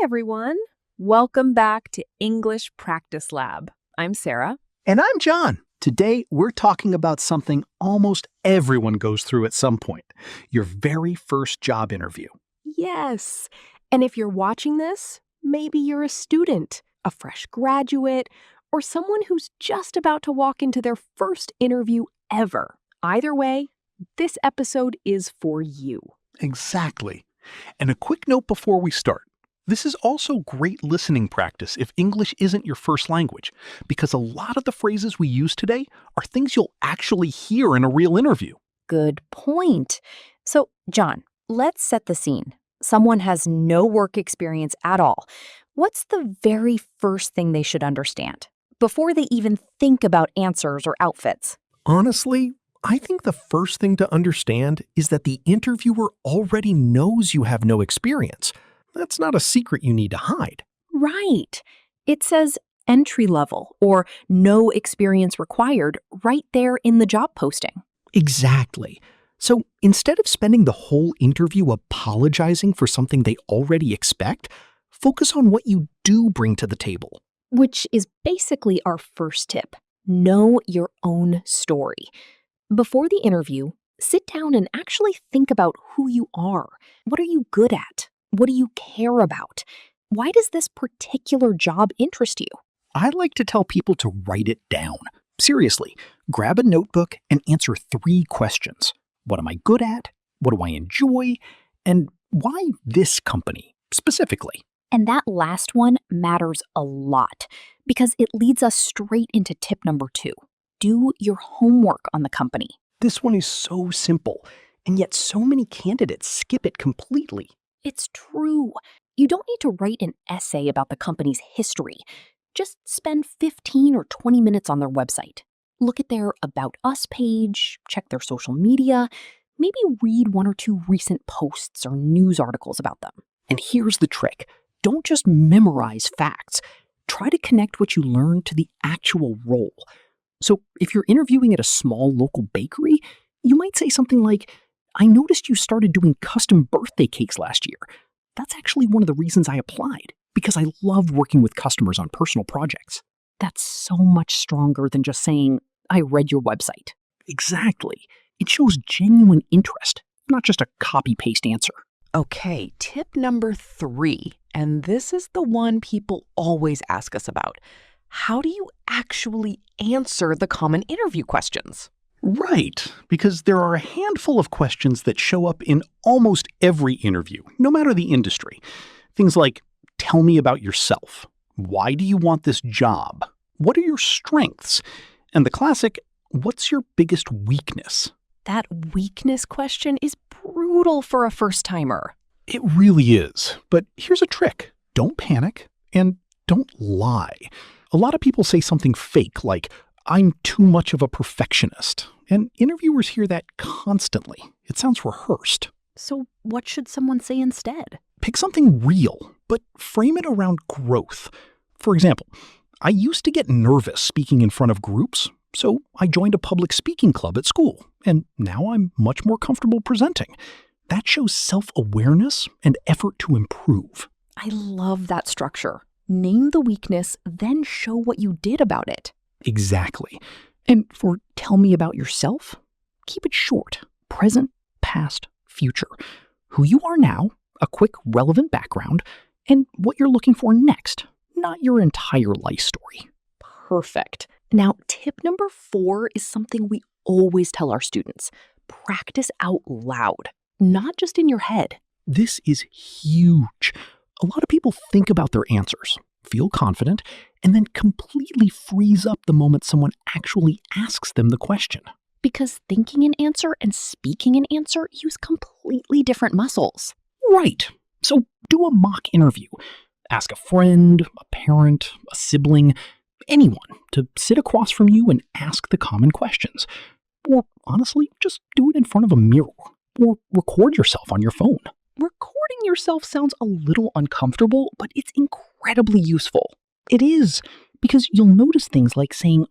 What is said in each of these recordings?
everyone. Welcome back to English Practice Lab. I'm Sarah. And I'm John. Today, we're talking about something almost everyone goes through at some point, your very first job interview. Yes. And if you're watching this, maybe you're a student, a fresh graduate, or someone who's just about to walk into their first interview ever. Either way, this episode is for you. Exactly. And a quick note before we start. This is also great listening practice if English isn't your first language, because a lot of the phrases we use today are things you'll actually hear in a real interview. Good point. So, John, let's set the scene. Someone has no work experience at all. What's the very first thing they should understand before they even think about answers or outfits? Honestly, I think the first thing to understand is that the interviewer already knows you have no experience. That's not a secret you need to hide. Right. It says entry level or no experience required right there in the job posting. Exactly. So instead of spending the whole interview apologizing for something they already expect, focus on what you do bring to the table. Which is basically our first tip. Know your own story. Before the interview, sit down and actually think about who you are. What are you good at? What do you care about? Why does this particular job interest you? I like to tell people to write it down. Seriously, grab a notebook and answer 3 questions. What am I good at? What do I enjoy? And why this company specifically? And that last one matters a lot because it leads us straight into tip number 2. Do your homework on the company. This one is so simple, and yet so many candidates skip it completely. It's true. You don't need to write an essay about the company's history. Just spend 15 or 20 minutes on their website. Look at their About Us page, check their social media, maybe read 1 or 2 recent posts or news articles about them. And here's the trick. Don't just memorize facts. Try to connect what you learned to the actual role. So if you're interviewing at a small local bakery, you might say something like, I noticed you started doing custom birthday cakes last year. That's actually one of the reasons I applied, because I love working with customers on personal projects. That's so much stronger than just saying, I read your website. Exactly. It shows genuine interest, not just a copy-paste answer. Okay, tip number 3, and this is the one people always ask us about. How do you actually answer the common interview questions? Right, because there are a handful of questions that show up in almost every interview, no matter the industry. Things like, tell me about yourself. Why do you want this job? What are your strengths? And the classic, what's your biggest weakness? That weakness question is brutal for a first-timer. It really is. But here's a trick. Don't panic and don't lie. A lot of people say something fake like, I'm too much of a perfectionist. And interviewers hear that constantly. It sounds rehearsed. So what should someone say instead? Pick something real, but frame it around growth. For example, I used to get nervous speaking in front of groups, so I joined a public speaking club at school, and now I'm much more comfortable presenting. That shows self-awareness and effort to improve. I love that structure. Name the weakness, then show what you did about it. Exactly. And for tell me about yourself, keep it short. Present, past, future. Who you are now, a quick relevant background, and what you're looking for next, not your entire life story. Perfect. Now, tip number 4 is something we always tell our students. Practice out loud, not just in your head. This is huge. A lot of people think about their answers, feel confident, and then completely freeze up the moment someone actually asks them the question. Because thinking an answer and speaking an answer use completely different muscles. Right. So do a mock interview. Ask a friend, a parent, a sibling, anyone to sit across from you and ask the common questions. Or honestly, just do it in front of a mirror. Or record yourself on your phone. Recording yourself sounds a little uncomfortable, but it's incredibly useful. It is, because you'll notice things like saying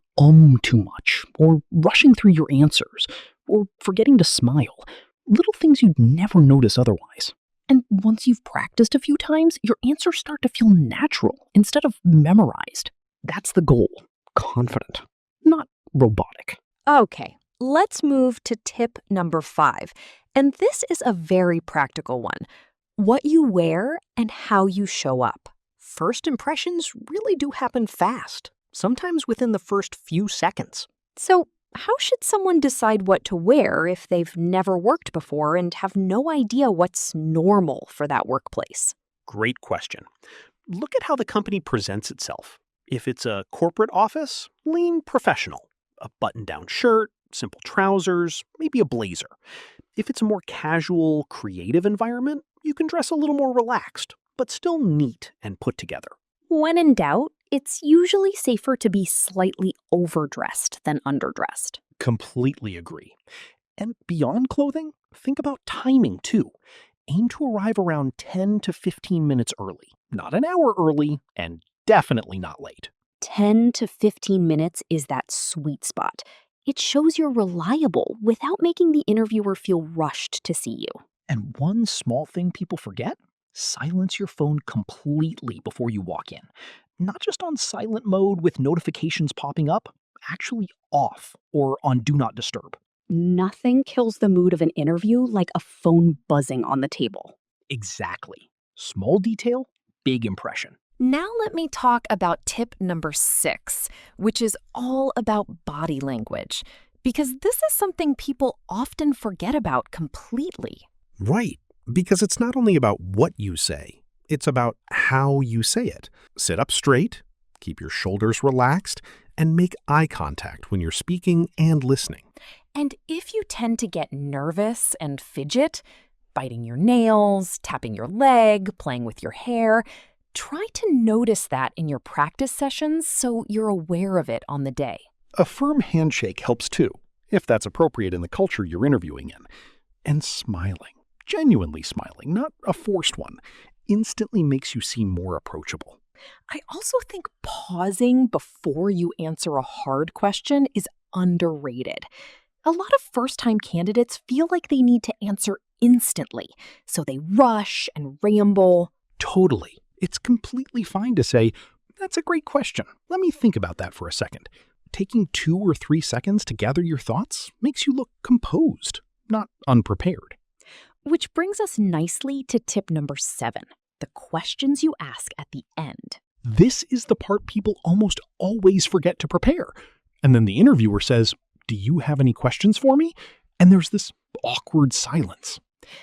too much, or rushing through your answers, or forgetting to smile. Little things you'd never notice otherwise. And once you've practiced a few times, your answers start to feel natural instead of memorized. That's the goal. Confident, not robotic. Okay, let's move to tip number 5. And this is a very practical one. What you wear and how you show up. First impressions really do happen fast, sometimes within the first few seconds. So, how should someone decide what to wear if they've never worked before and have no idea what's normal for that workplace? Great question. Look at how the company presents itself. If it's a corporate office, lean professional. A button-down shirt, simple trousers, maybe a blazer. If it's a more casual, creative environment, you can dress a little more relaxed, but still neat and put together. When in doubt, it's usually safer to be slightly overdressed than underdressed. Completely agree. And beyond clothing, think about timing too. Aim to arrive around 10 to 15 minutes early, not an hour early, and definitely not late. 10 to 15 minutes is that sweet spot. It shows you're reliable without making the interviewer feel rushed to see you. And one small thing people forget? Silence your phone completely before you walk in. Not just on silent mode with notifications popping up, actually off or on Do Not Disturb. Nothing kills the mood of an interview like a phone buzzing on the table. Exactly. Small detail, big impression. Now let me talk about tip number 6, which is all about body language, because this is something people often forget about completely. Right, because it's not only about what you say, it's about how you say it. Sit up straight, keep your shoulders relaxed, and make eye contact when you're speaking and listening. And if you tend to get nervous and fidget, biting your nails, tapping your leg, playing with your hair, try to notice that in your practice sessions so you're aware of it on the day. A firm handshake helps too, if that's appropriate in the culture you're interviewing in. And smiling, genuinely smiling, not a forced one, instantly makes you seem more approachable. I also think pausing before you answer a hard question is underrated. A lot of first-time candidates feel like they need to answer instantly, so they rush and ramble. Totally. It's completely fine to say, "That's a great question. Let me think about that for a second." Taking 2 or 3 seconds to gather your thoughts makes you look composed, not unprepared. Which brings us nicely to tip number 7, the questions you ask at the end. This is the part people almost always forget to prepare. And then the interviewer says, "Do you have any questions for me?" And there's this awkward silence.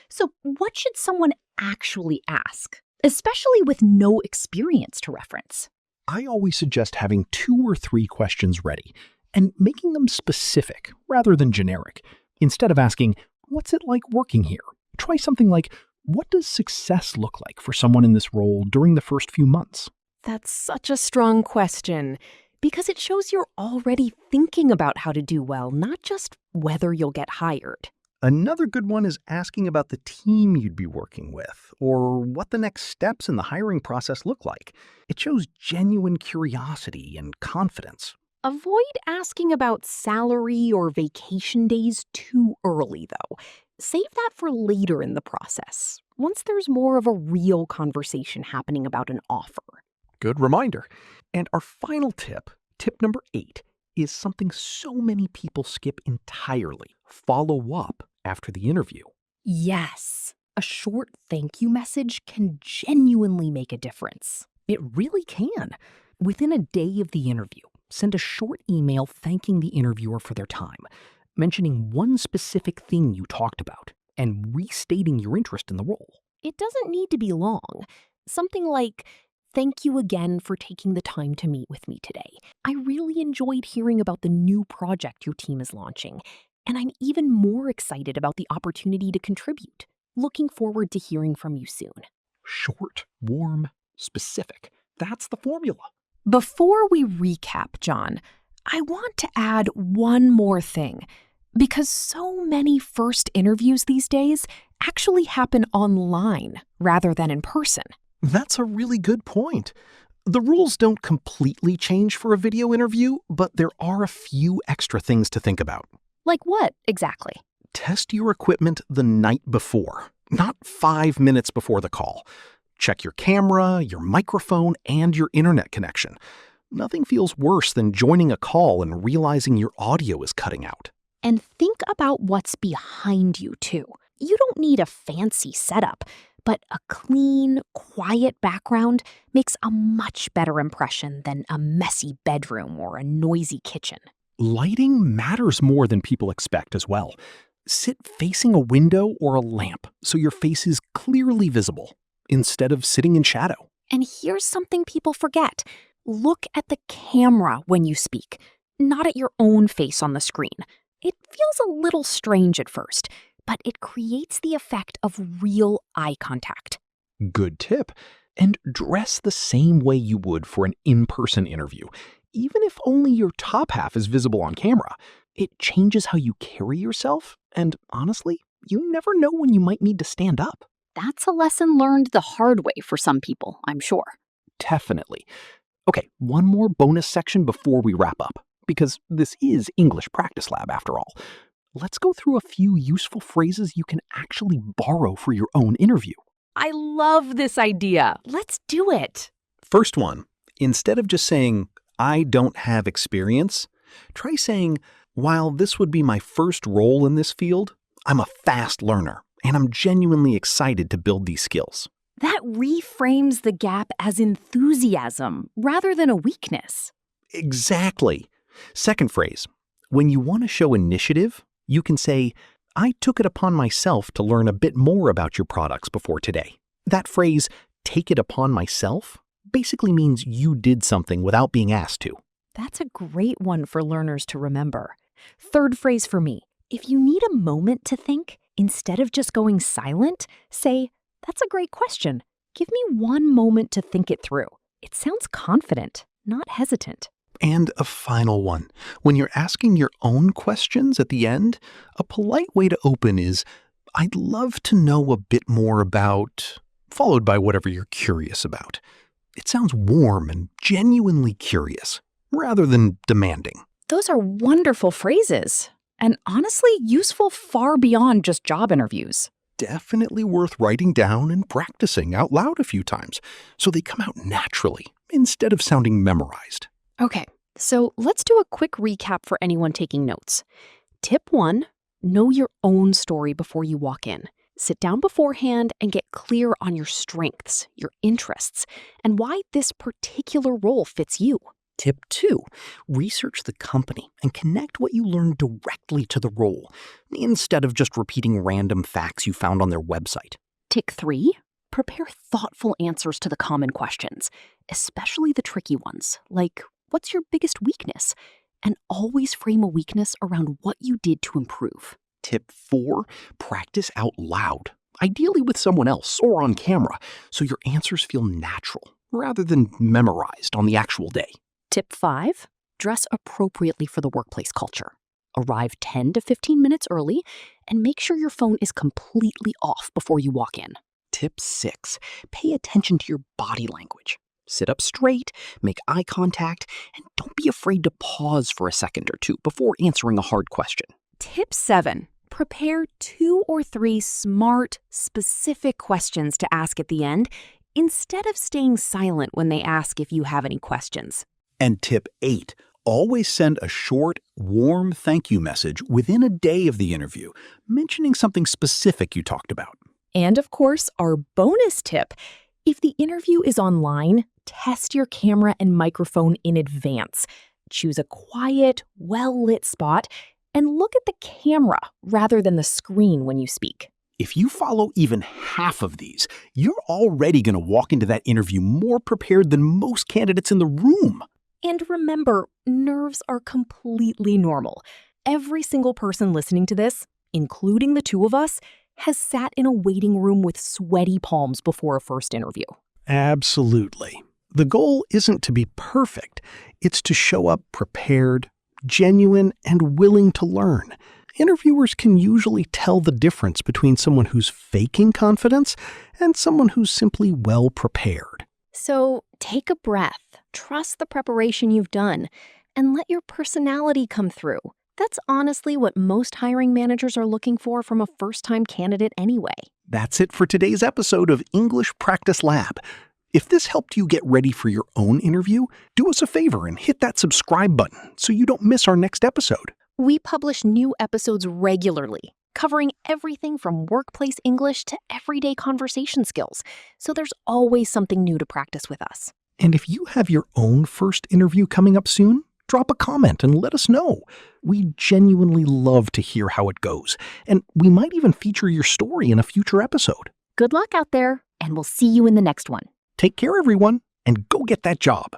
So what should someone actually ask, especially with no experience to reference? I always suggest having 2 or 3 questions ready and making them specific rather than generic. Instead of asking, "What's it like working here?" Try something like, "What does success look like for someone in this role during the first few months?" That's such a strong question, because it shows you're already thinking about how to do well, not just whether you'll get hired. Another good one is asking about the team you'd be working with, or what the next steps in the hiring process look like. It shows genuine curiosity and confidence. Avoid asking about salary or vacation days too early, though. Save that for later in the process, once there's more of a real conversation happening about an offer. Good reminder. And our final tip, tip number 8, is something so many people skip entirely. Follow up after the interview. Yes, a short thank you message can genuinely make a difference. It really can. Within a day of the interview, send a short email thanking the interviewer for their time, mentioning one specific thing you talked about, and restating your interest in the role. It doesn't need to be long. Something like, "Thank you again for taking the time to meet with me today. I really enjoyed hearing about the new project your team is launching, and I'm even more excited about the opportunity to contribute. Looking forward to hearing from you soon." Short, warm, specific. That's the formula. Before we recap, John, I want to add one more thing, because so many first interviews these days actually happen online rather than in person. That's a really good point. The rules don't completely change for a video interview, but there are a few extra things to think about. Like what, exactly? Test your equipment the night before. not 5 minutes before the call. Check your camera, your microphone, and your internet connection. Nothing feels worse than joining a call and realizing your audio is cutting out. And think about what's behind you, too. You don't need a fancy setup, but a clean, quiet background makes a much better impression than a messy bedroom or a noisy kitchen. Lighting matters more than people expect as well. Sit facing a window or a lamp so your face is clearly visible instead of sitting in shadow. And here's something people forget. Look at the camera when you speak, not at your own face on the screen. It feels a little strange at first, but it creates the effect of real eye contact. Good tip. And dress the same way you would for an in-person interview, even if only your top half is visible on camera. It changes how you carry yourself, and honestly, you never know when you might need to stand up. That's a lesson learned the hard way for some people, I'm sure. Definitely. Okay, one more bonus section before we wrap up, because this is English Practice Lab after all. Let's go through a few useful phrases you can actually borrow for your own interview. I love this idea. Let's do it. First one, instead of just saying, I don't have experience, try saying, while this would be my first role in this field, I'm a fast learner, and I'm genuinely excited to build these skills. That reframes the gap as enthusiasm rather than a weakness. Exactly. Second phrase, when you want to show initiative, you can say, I took it upon myself to learn a bit more about your products before today. That phrase, take it upon myself, basically means you did something without being asked to. That's a great one for learners to remember. Third phrase for me, if you need a moment to think, instead of just going silent, say, that's a great question. Give me one moment to think it through. It sounds confident, not hesitant. And a final one. When you're asking your own questions at the end, a polite way to open is, I'd love to know a bit more about, followed by whatever you're curious about. It sounds warm and genuinely curious, rather than demanding. Those are wonderful phrases, and honestly useful far beyond just job interviews. Definitely worth writing down and practicing out loud a few times so they come out naturally instead of sounding memorized. Okay, so let's do a quick recap for anyone taking notes. Tip 1, know your own story before you walk in. Sit down beforehand and get clear on your strengths, your interests, and why this particular role fits you. Tip 2, research the company and connect what you learned directly to the role, instead of just repeating random facts you found on their website. Tip 3, prepare thoughtful answers to the common questions, especially the tricky ones, like, what's your biggest weakness? And always frame a weakness around what you did to improve. Tip 4, practice out loud, ideally with someone else or on camera, so your answers feel natural rather than memorized on the actual day. Tip 5, dress appropriately for the workplace culture. Arrive 10 to 15 minutes early and make sure your phone is completely off before you walk in. Tip 6, pay attention to your body language. Sit up straight, make eye contact, and don't be afraid to pause for a second or two before answering a hard question. Tip 7, prepare 2 or 3 smart, specific questions to ask at the end instead of staying silent when they ask if you have any questions. And tip 8, always send a short, warm thank you message within a day of the interview, mentioning something specific you talked about. And of course, our bonus tip, if the interview is online, test your camera and microphone in advance. Choose a quiet, well-lit spot and look at the camera rather than the screen when you speak. If you follow even half of these, you're already going to walk into that interview more prepared than most candidates in the room. And remember, nerves are completely normal. Every single person listening to this, including the two of us, has sat in a waiting room with sweaty palms before a first interview. Absolutely. The goal isn't to be perfect. It's to show up prepared, genuine, and willing to learn. Interviewers can usually tell the difference between someone who's faking confidence and someone who's simply well prepared. So take a breath, trust the preparation you've done, and let your personality come through. That's honestly what most hiring managers are looking for from a first-time candidate anyway. That's it for today's episode of English Practice Lab. If this helped you get ready for your own interview, do us a favor and hit that subscribe button so you don't miss our next episode. We publish new episodes regularly, covering everything from workplace English to everyday conversation skills, so there's always something new to practice with us. And if you have your own first interview coming up soon, drop a comment and let us know. We genuinely love to hear how it goes, and we might even feature your story in a future episode. Good luck out there, and we'll see you in the next one. Take care, everyone, and go get that job.